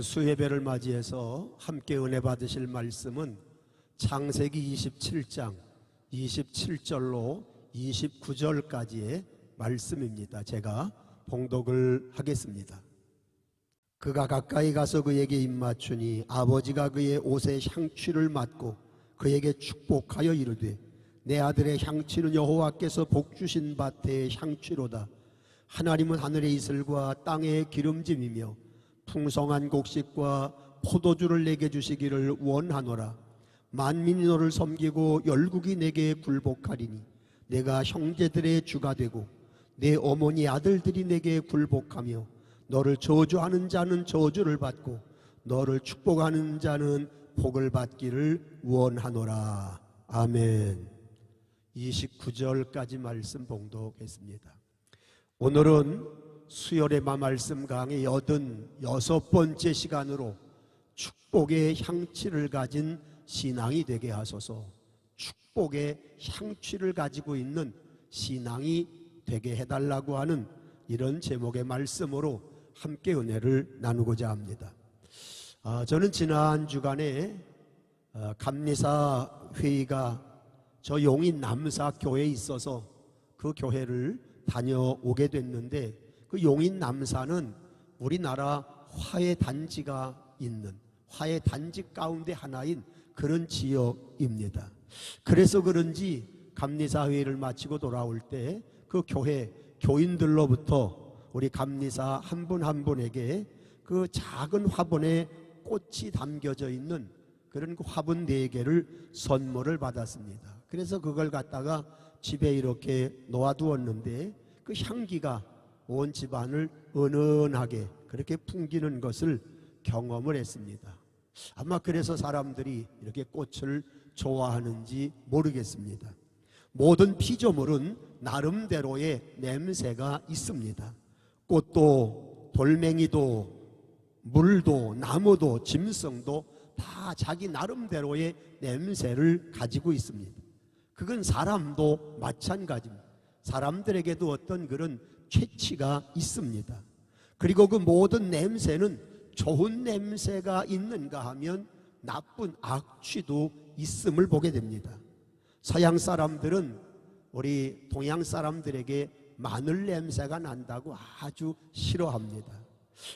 오늘 수예배를 맞이해서 함께 은혜 받으실 말씀은 창세기 27장 27절로 29절까지의 말씀입니다. 제가 봉독을 하겠습니다. 그가 가까이 가서 그에게 입맞추니 아버지가 그의 옷에 향취를 맡고 그에게 축복하여 이르되 내 아들의 향취는 여호와께서 복주신 밭의 향취로다. 하나님은 하늘의 이슬과 땅의 기름짐이며 풍성한 곡식과 포도주를 내게 주시기를 원하노라. 만민이 너를 섬기고 열국이 내게 굴복하리니 내가 형제들의 주가 되고 내 어머니 아들들이 내게 굴복하며 너를 저주하는 자는 저주를 받고 너를 축복하는 자는 복을 받기를 원하노라. 아멘. 29절까지 말씀 봉독했습니다. 오늘은 수요일의 말씀 강의 86번째 시간으로 축복의 향취를 가진 신앙이 되게 하소서, 축복의 향취를 가지고 있는 신앙이 되게 해달라고 하는 이런 제목의 말씀으로 함께 은혜를 나누고자 합니다. 저는 지난 주간에 감리사 회의가 저 용인 남사 교회에 있어서 그 교회를 다녀오게 됐는데, 그 용인 남사는 우리나라 화해 단지가 있는 화해 단지 가운데 하나인 그런 지역입니다. 그래서 그런지 감리사 회의를 마치고 돌아올 때 그 교회 교인들로부터 우리 감리사 한 분 한 분에게 그 작은 화분에 꽃이 담겨져 있는 그런 그 화분 4개를 선물을 받았습니다. 그래서 그걸 갖다가 집에 이렇게 놓아두었는데 그 향기가 온 집안을 은은하게 그렇게 풍기는 것을 경험을 했습니다. 아마 그래서 사람들이 이렇게 꽃을 좋아하는지 모르겠습니다. 모든 피조물은 나름대로의 냄새가 있습니다. 꽃도 돌멩이도 물도 나무도 짐승도 다 자기 나름대로의 냄새를 가지고 있습니다. 그건 사람도 마찬가지입니다. 사람들에게도 어떤 그런 취치가 있습니다. 그리고 그 모든 냄새는 좋은 냄새가 있는가 하면 나쁜 악취도 있음을 보게 됩니다. 서양 사람들은 우리 동양 사람들에게 마늘 냄새가 난다고 아주 싫어합니다.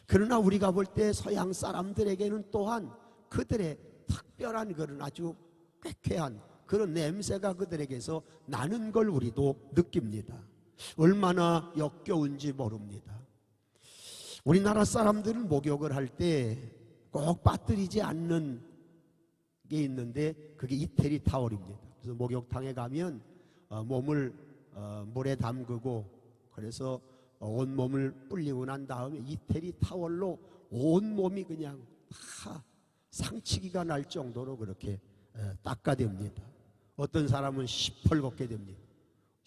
그러나 우리가 볼 때 서양 사람들에게는 또한 그들의 특별한 그런 아주 쾌쾌한 그런 냄새가 그들에게서 나는 걸 우리도 느낍니다. 얼마나 역겨운지 모릅니다. 우리나라 사람들은 목욕을 할 때 꼭 빠뜨리지 않는 게 있는데 그게 이태리 타월입니다. 그래서 목욕탕에 가면 몸을 물에 담그고 그래서 온몸을 불리고 난 다음에 이태리 타월로 온몸이 그냥 다 상치기가 날 정도로 그렇게 닦아댑니다. 어떤 사람은 시펄겋게 됩니다.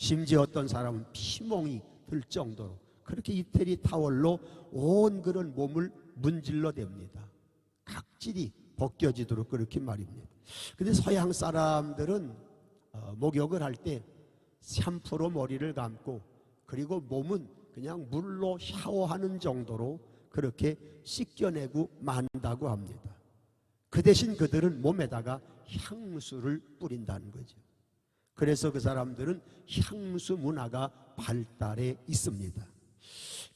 심지어 어떤 사람은 피멍이 들 정도로 그렇게 이태리 타월로 온 그런 몸을 문질러 댑니다. 각질이 벗겨지도록 그렇게 말입니다. 근데 서양 사람들은 목욕을 할 때 샴푸로 머리를 감고 그리고 몸은 그냥 물로 샤워하는 정도로 그렇게 씻겨내고 만다고 합니다. 그 대신 그들은 몸에다가 향수를 뿌린다는 거죠. 그래서 그 사람들은 향수 문화가 발달해 있습니다.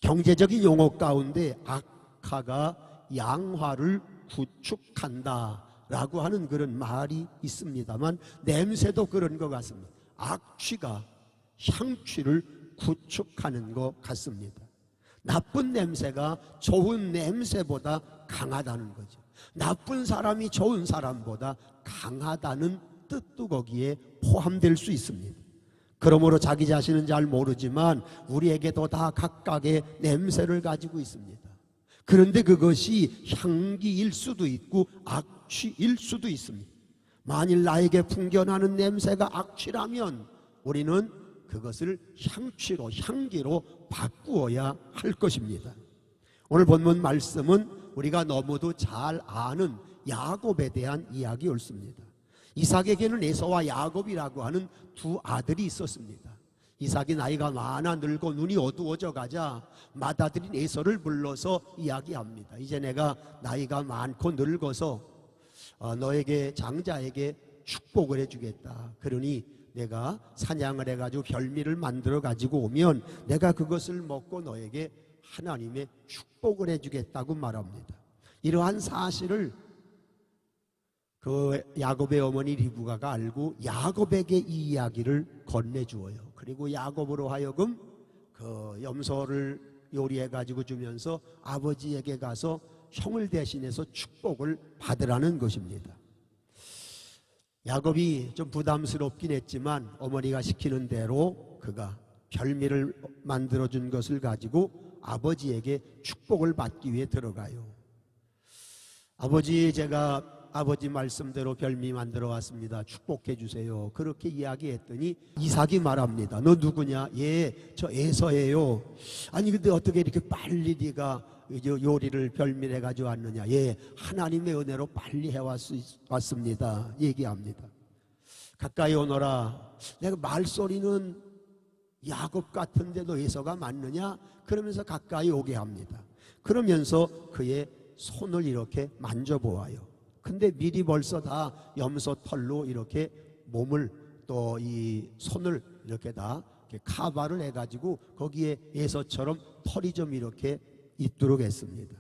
경제적인 용어 가운데 악화가 양화를 구축한다 라고 하는 그런 말이 있습니다만 냄새도 그런 것 같습니다. 악취가 향취를 구축하는 것 같습니다. 나쁜 냄새가 좋은 냄새보다 강하다는 거죠. 나쁜 사람이 좋은 사람보다 강하다는 뜻도 거기에 포함될 수 있습니다. 그러므로 자기 자신은 잘 모르지만 우리에게도 다 각각의 냄새를 가지고 있습니다. 그런데 그것이 향기일 수도 있고 악취일 수도 있습니다. 만일 나에게 풍겨나는 냄새가 악취라면 우리는 그것을 향취로 향기로 바꾸어야 할 것입니다. 오늘 본문 말씀은 우리가 너무도 잘 아는 야곱에 대한 이야기 옳습니다. 이삭에게는 에서와 야곱이라고 하는 두 아들이 있었습니다. 이삭이 나이가 많아 늙고 눈이 어두워져 가자 맏아들인 에서를 불러서 이야기합니다. 이제 내가 나이가 많고 늙어서 너에게 장자에게 축복을 해주겠다. 그러니 내가 사냥을 해가지고 별미를 만들어 가지고 오면 내가 그것을 먹고 너에게 하나님의 축복을 해주겠다고 말합니다. 이러한 사실을 그 야곱의 어머니 리브가가 알고 야곱에게 이 이야기를 건네주어요. 그리고 야곱으로 하여금 그 염소를 요리해 가지고 주면서 아버지에게 가서 형을 대신해서 축복을 받으라는 것입니다. 야곱이 좀 부담스럽긴 했지만 어머니가 시키는 대로 그가 별미를 만들어준 것을 가지고 아버지에게 축복을 받기 위해 들어가요. 아버지, 제가 아버지 말씀대로 별미 만들어 왔습니다. 축복해 주세요. 그렇게 이야기했더니 이삭이 말합니다. 너 누구냐? 예, 저 에서예요. 아니 근데 어떻게 이렇게 빨리 네가 요리를 별미를 해가지고 왔느냐? 예, 하나님의 은혜로 빨리 해왔습니다. 얘기합니다. 가까이 오너라. 내가 말소리는 야곱 같은데 너 에서가 맞느냐? 그러면서 가까이 오게 합니다. 그러면서 그의 손을 이렇게 만져보아요. 근데 미리 벌써 다 염소 털로 이렇게 몸을 또 이 손을 이렇게 다 이렇게 카바를 해가지고 거기에 에서처럼 털이 좀 이렇게 있도록 했습니다.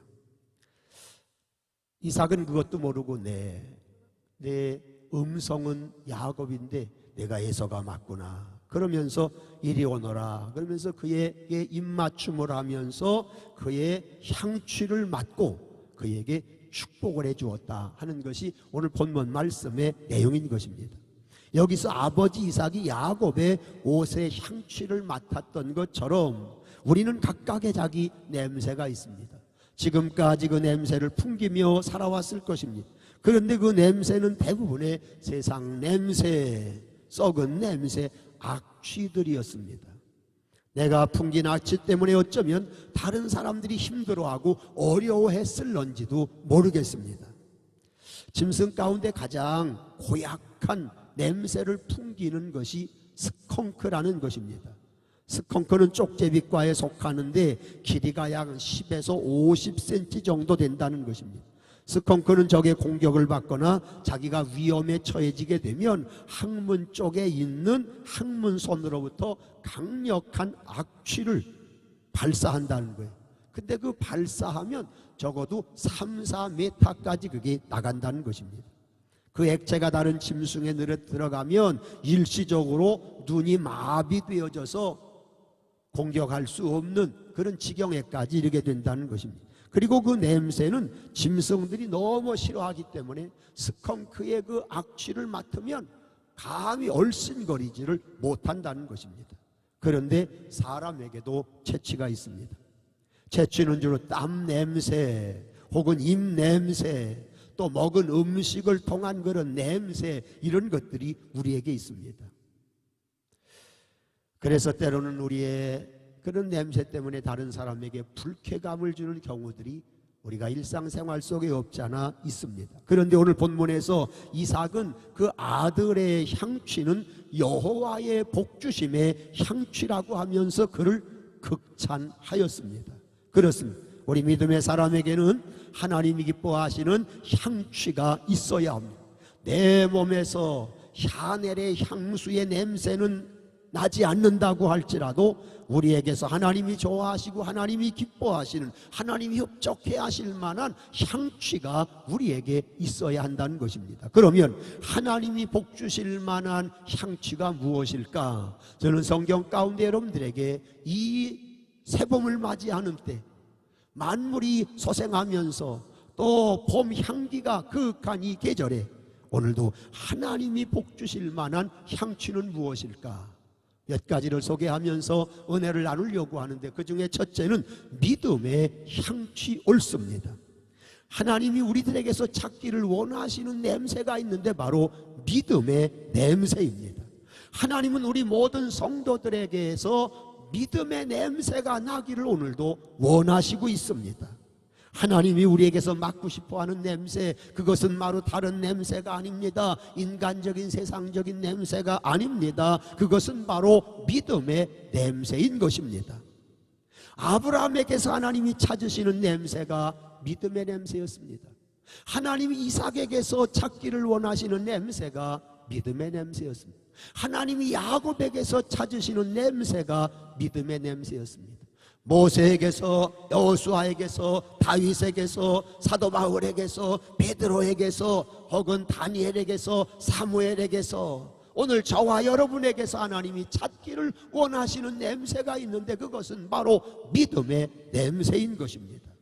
이삭은 그것도 모르고 내 음성은 야곱인데 내가 에서가 맞구나. 그러면서 이리 오너라. 그러면서 그에게 입맞춤을 하면서 그의 향취를 맡고 그에게 축복을 해주었다 하는 것이 오늘 본문 말씀의 내용인 것입니다. 여기서 아버지 이삭이 야곱의 옷의 향취를 맡았던 것처럼 우리는 각각의 자기 냄새가 있습니다. 지금까지 그 냄새를 풍기며 살아왔을 것입니다. 그런데 그 냄새는 대부분의 세상 냄새, 썩은 냄새, 악취들이었습니다. 내가 풍긴 악취 때문에 어쩌면 다른 사람들이 힘들어하고 어려워했을런지도 모르겠습니다. 짐승 가운데 가장 고약한 냄새를 풍기는 것이 스컹크라는 것입니다. 스컹크는 쪽제비과에 속하는데 길이가 약 10에서 50cm 정도 된다는 것입니다. 스컹크는 적의 공격을 받거나 자기가 위험에 처해지게 되면 항문 쪽에 있는 항문선으로부터 강력한 악취를 발사한다는 거예요. 근데 그 발사하면 적어도 3, 4m까지 그게 나간다는 것입니다. 그 액체가 다른 짐승에 들어가면 일시적으로 눈이 마비되어져서 공격할 수 없는 그런 지경에까지 이르게 된다는 것입니다. 그리고 그 냄새는 짐승들이 너무 싫어하기 때문에 스컹크의 그 악취를 맡으면 감히 얼씬거리지를 못한다는 것입니다. 그런데 사람에게도 체취가 있습니다. 체취는 주로 땀 냄새 혹은 입 냄새, 또 먹은 음식을 통한 그런 냄새, 이런 것들이 우리에게 있습니다. 그래서 때로는 우리의 그런 냄새 때문에 다른 사람에게 불쾌감을 주는 경우들이 우리가 일상생활 속에 없지 않아 있습니다. 그런데 오늘 본문에서 이삭은 그 아들의 향취는 여호와의 복주심의 향취라고 하면서 그를 극찬하였습니다. 그렇습니다. 우리 믿음의 사람에게는 하나님이 기뻐하시는 향취가 있어야 합니다. 내 몸에서 샤넬의 향수의 냄새는 나지 않는다고 할지라도 우리에게서 하나님이 좋아하시고 하나님이 기뻐하시는, 하나님이 협조해 하실 만한 향취가 우리에게 있어야 한다는 것입니다. 그러면 하나님이 복 주실 만한 향취가 무엇일까? 저는 성경 가운데 여러분들에게 이 새봄을 맞이하는 때 만물이 소생하면서 또 봄 향기가 그윽한 이 계절에 오늘도 하나님이 복 주실 만한 향취는 무엇일까? 몇 가지를 소개하면서 은혜를 나누려고 하는데 그 중에 첫째는 믿음의 향취 옳습니다. 하나님이 우리들에게서 찾기를 원하시는 냄새가 있는데 바로 믿음의 냄새입니다. 하나님은 우리 모든 성도들에게서 믿음의 냄새가 나기를 오늘도 원하시고 있습니다. 하나님이 우리에게서 맡고 싶어하는 냄새, 그것은 바로 다른 냄새가 아닙니다. 인간적인 세상적인 냄새가 아닙니다. 그것은 바로 믿음의 냄새인 것입니다. 아브라함에게서 하나님이 찾으시는 냄새가 믿음의 냄새였습니다. 하나님이 이삭에게서 찾기를 원하시는 냄새가 믿음의 냄새였습니다. 하나님이 야곱에게서 찾으시는 냄새가 믿음의 냄새였습니다. 모세에게서, 여호수아에게서, 다윗에게서, 사도 바울에게서, 베드로에게서, 혹은 다니엘에게서, 사무엘에게서, 오늘 저와 여러분에게서 하나님이 찾기를 원하시는 냄새가 있는데 그것은 바로 믿음의 냄새인 것입니다.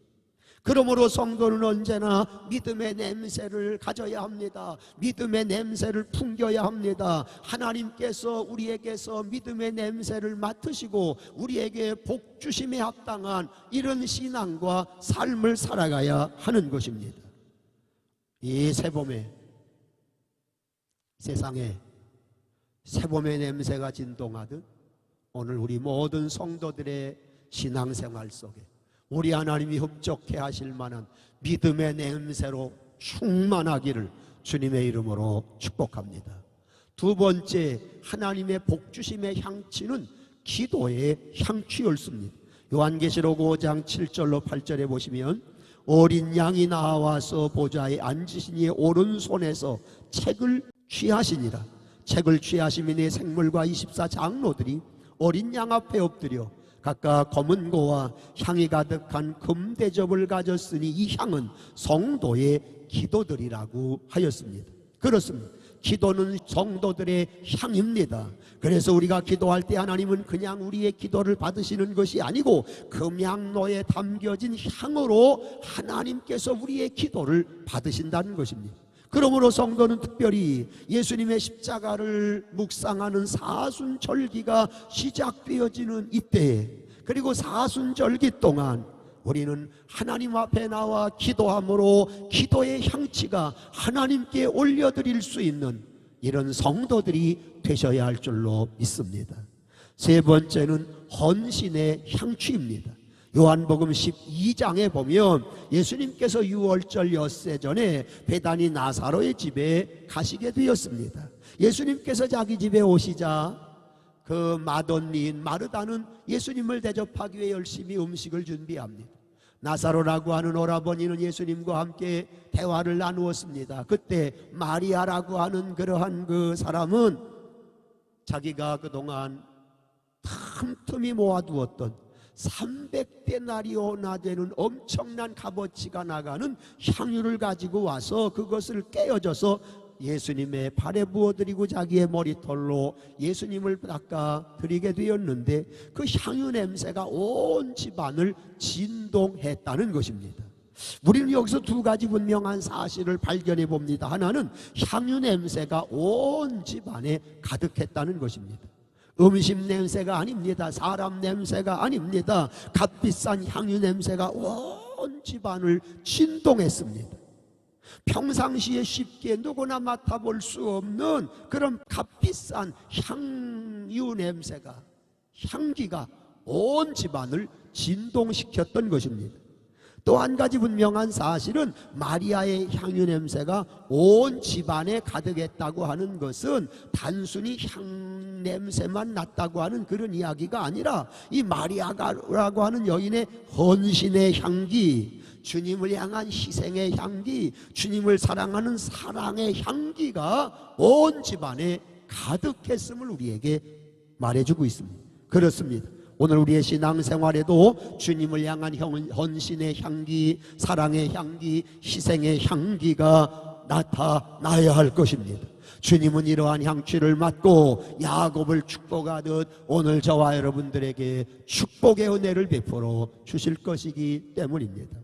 그러므로 성도는 언제나 믿음의 냄새를 가져야 합니다. 믿음의 냄새를 풍겨야 합니다. 하나님께서 우리에게서 믿음의 냄새를 맡으시고 우리에게 복 주심에 합당한 이런 신앙과 삶을 살아가야 하는 것입니다. 이 새봄에, 세상에 새봄의 냄새가 진동하듯 오늘 우리 모든 성도들의 신앙생활 속에 우리 하나님이 흡족해 하실 만한 믿음의 냄새로 충만하기를 주님의 이름으로 축복합니다. 두 번째, 하나님의 복주심의 향취는 기도의 향취였습니다. 요한계시록 5장 7절로 8절에 보시면 어린 양이 나와서 보좌에 앉으시니 오른손에서 책을 취하시니라. 책을 취하시니 생물과 24장로들이 어린 양 앞에 엎드려 각각 검은 고와 향이 가득한 금대접을 가졌으니 이 향은 성도의 기도들이라고 하였습니다. 그렇습니다. 기도는 성도들의 향입니다. 그래서 우리가 기도할 때 하나님은 그냥 우리의 기도를 받으시는 것이 아니고 금향로에 담겨진 향으로 하나님께서 우리의 기도를 받으신다는 것입니다. 그러므로 성도는 특별히 예수님의 십자가를 묵상하는 사순절기가 시작되어지는 이때에, 그리고 사순절기 동안 우리는 하나님 앞에 나와 기도함으로 기도의 향취가 하나님께 올려드릴 수 있는 이런 성도들이 되셔야 할 줄로 믿습니다. 세 번째는 헌신의 향취입니다. 요한복음 12장에 보면 예수님께서 유월절 엿새 전에 베다니 나사로의 집에 가시게 되었습니다. 예수님께서 자기 집에 오시자 그 맏언니인 마르다는 예수님을 대접하기 위해 열심히 음식을 준비합니다. 나사로라고 하는 오라버니는 예수님과 함께 대화를 나누었습니다. 그때 마리아라고 하는 그러한 그 사람은 자기가 그동안 틈틈이 모아두었던 300데나리오나 되는 엄청난 값어치가 나가는 향유를 가지고 와서 그것을 깨어져서 예수님의 발에 부어드리고 자기의 머리털로 예수님을 닦아 드리게 되었는데 그 향유 냄새가 온 집안을 진동했다는 것입니다. 우리는 여기서 두 가지 분명한 사실을 발견해 봅니다. 하나는 향유 냄새가 온 집안에 가득했다는 것입니다. 음식 냄새가 아닙니다. 사람 냄새가 아닙니다. 값비싼 향유 냄새가 온 집안을 진동했습니다. 평상시에 쉽게 누구나 맡아볼 수 없는 그런 값비싼 향유 냄새가, 향기가 온 집안을 진동시켰던 것입니다. 또 한 가지 분명한 사실은 마리아의 향유 냄새가 온 집안에 가득했다고 하는 것은 단순히 향 냄새만 났다고 하는 그런 이야기가 아니라 이 마리아라고 하는 여인의 헌신의 향기, 주님을 향한 희생의 향기, 주님을 사랑하는 사랑의 향기가 온 집안에 가득했음을 우리에게 말해주고 있습니다. 그렇습니다. 오늘 우리의 신앙생활에도 주님을 향한 헌신의 향기, 사랑의 향기, 희생의 향기가 나타나야 할 것입니다. 주님은 이러한 향취를 맡고 야곱을 축복하듯 오늘 저와 여러분들에게 축복의 은혜를 베풀어 주실 것이기 때문입니다.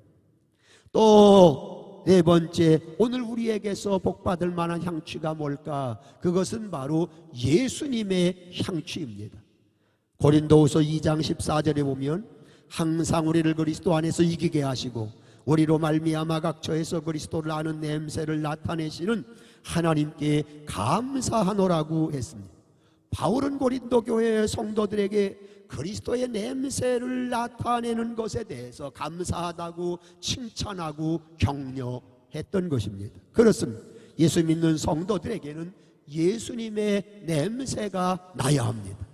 또 네 번째, 오늘 우리에게서 복받을 만한 향취가 뭘까? 그것은 바로 예수님의 향취입니다. 고린도후서 2장 14절에 보면 항상 우리를 그리스도 안에서 이기게 하시고 우리로 말미암아 각처에서 그리스도를 아는 냄새를 나타내시는 하나님께 감사하노라고 했습니다. 바울은 고린도 교회의 성도들에게 그리스도의 냄새를 나타내는 것에 대해서 감사하다고 칭찬하고 격려했던 것입니다. 그렇습니다. 예수 믿는 성도들에게는 예수님의 냄새가 나야 합니다.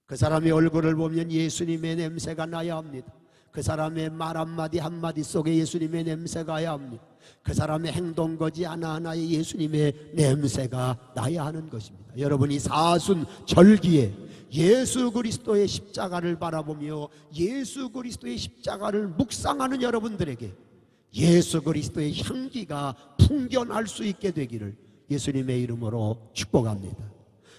그 사람의 얼굴을 보면 예수님의 냄새가 나야 합니다. 그 사람의 말 한마디 한마디 속에 예수님의 냄새가 나야 합니다. 그 사람의 행동 거지 하나하나에 예수님의 냄새가 나야 하는 것입니다. 여러분이 사순절기에 예수 그리스도의 십자가를 바라보며 예수 그리스도의 십자가를 묵상하는 여러분들에게 예수 그리스도의 향기가 풍겨날 수 있게 되기를 예수님의 이름으로 축복합니다.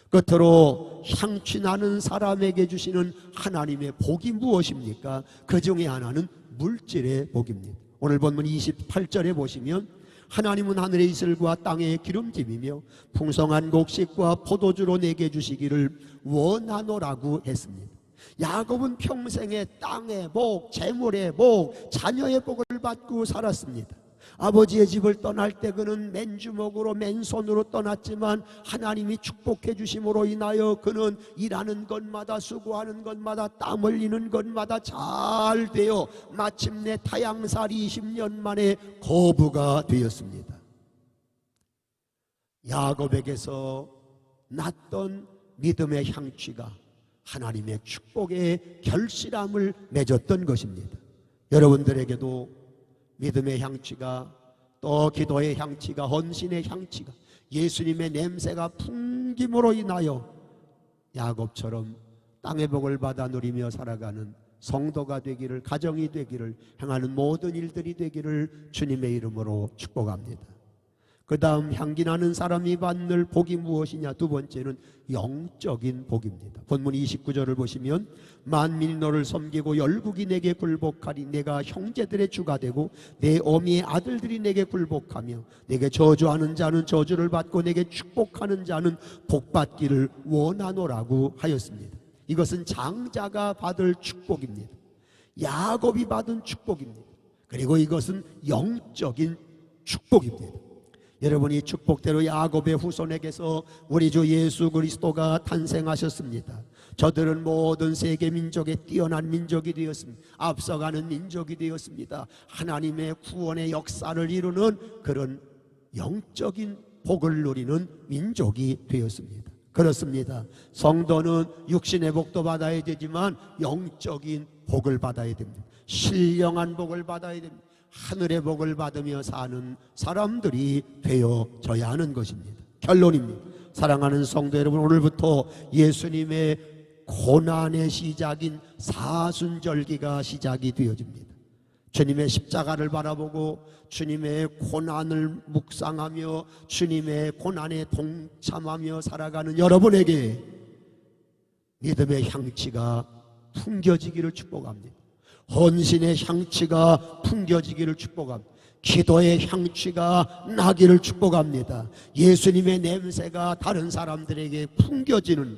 끝으로 향취 나는 사람에게 주시는 하나님의 복이 무엇입니까? 그 중에 하나는 물질의 복입니다. 오늘 본문 28절에 보시면 하나님은 하늘의 이슬과 땅의 기름짐이며 풍성한 곡식과 포도주로 내게 주시기를 원하노라고 했습니다. 야곱은 평생에 땅의 복, 재물의 복, 자녀의 복을 받고 살았습니다. 아버지의 집을 떠날 때 그는 맨주먹으로 맨손으로 떠났지만 하나님이 축복해 주심으로 인하여 그는 일하는 것마다 수고하는 것마다 땀 흘리는 것마다 잘 되어 마침내 타향살이 20년 만에 거부가 되었습니다. 야곱에게서 났던 믿음의 향취가 하나님의 축복의 결실함을 맺었던 것입니다. 여러분들에게도 믿음의 향취가 또 기도의 향취가 헌신의 향취가 예수님의 냄새가 풍김으로 인하여 야곱처럼 땅의 복을 받아 누리며 살아가는 성도가 되기를, 가정이 되기를, 행하는 모든 일들이 되기를 주님의 이름으로 축복합니다. 그 다음 향기 나는 사람이 받는 복이 무엇이냐? 두 번째는 영적인 복입니다. 본문 29절을 보시면 만민이 너를 섬기고 열국이 내게 굴복하리. 내가 형제들의 주가 되고 내 어미의 아들들이 내게 굴복하며 내게 저주하는 자는 저주를 받고 내게 축복하는 자는 복받기를 원하노라고 하였습니다. 이것은 장자가 받을 축복입니다. 야곱이 받은 축복입니다. 그리고 이것은 영적인 축복입니다. 여러분이 축복대로 야곱의 후손에게서 우리 주 예수 그리스도가 탄생하셨습니다. 저들은 모든 세계 민족에 뛰어난 민족이 되었습니다. 앞서가는 민족이 되었습니다. 하나님의 구원의 역사를 이루는 그런 영적인 복을 누리는 민족이 되었습니다. 그렇습니다. 성도는 육신의 복도 받아야 되지만 영적인 복을 받아야 됩니다. 신령한 복을 받아야 됩니다. 하늘의 복을 받으며 사는 사람들이 되어져야 하는 것입니다. 결론입니다. 사랑하는 성도 여러분, 오늘부터 예수님의 고난의 시작인 사순절기가 시작이 되어집니다. 주님의 십자가를 바라보고 주님의 고난을 묵상하며 주님의 고난에 동참하며 살아가는 여러분에게 믿음의 향취가 풍겨지기를 축복합니다. 헌신의 향취가 풍겨지기를 축복합니다. 기도의 향취가 나기를 축복합니다. 예수님의 냄새가 다른 사람들에게 풍겨지는,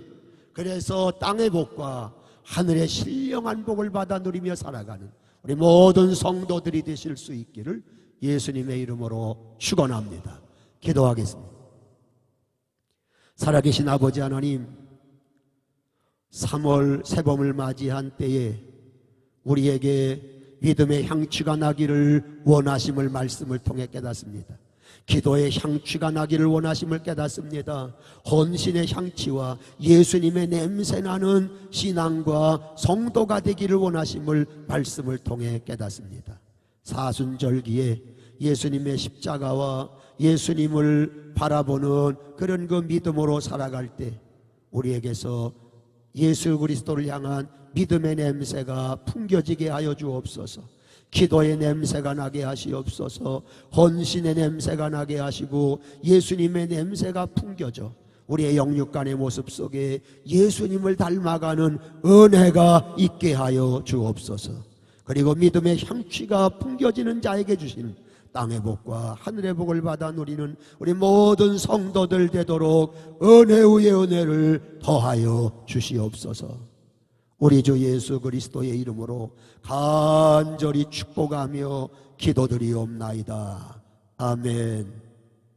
그래서 땅의 복과 하늘의 신령한 복을 받아 누리며 살아가는 우리 모든 성도들이 되실 수 있기를 예수님의 이름으로 축원합니다. 기도하겠습니다. 살아계신 아버지 하나님, 3월 새봄을 맞이한 때에 우리에게 믿음의 향취가 나기를 원하심을 말씀을 통해 깨닫습니다. 기도의 향취가 나기를 원하심을 깨닫습니다. 헌신의 향취와 예수님의 냄새나는 신앙과 성도가 되기를 원하심을 말씀을 통해 깨닫습니다. 사순절기에 예수님의 십자가와 예수님을 바라보는 그런 그 믿음으로 살아갈 때 우리에게서 예수 그리스도를 향한 믿음의 냄새가 풍겨지게 하여 주옵소서. 기도의 냄새가 나게 하시옵소서. 헌신의 냄새가 나게 하시고 예수님의 냄새가 풍겨져 우리의 영육간의 모습 속에 예수님을 닮아가는 은혜가 있게 하여 주옵소서. 그리고 믿음의 향취가 풍겨지는 자에게 주시는 땅의 복과 하늘의 복을 받아 누리는 우리 모든 성도들 되도록 은혜 위에 은혜를 더하여 주시옵소서. 우리 주 예수 그리스도의 이름으로 간절히 축복하며 기도드리옵나이다. 아멘.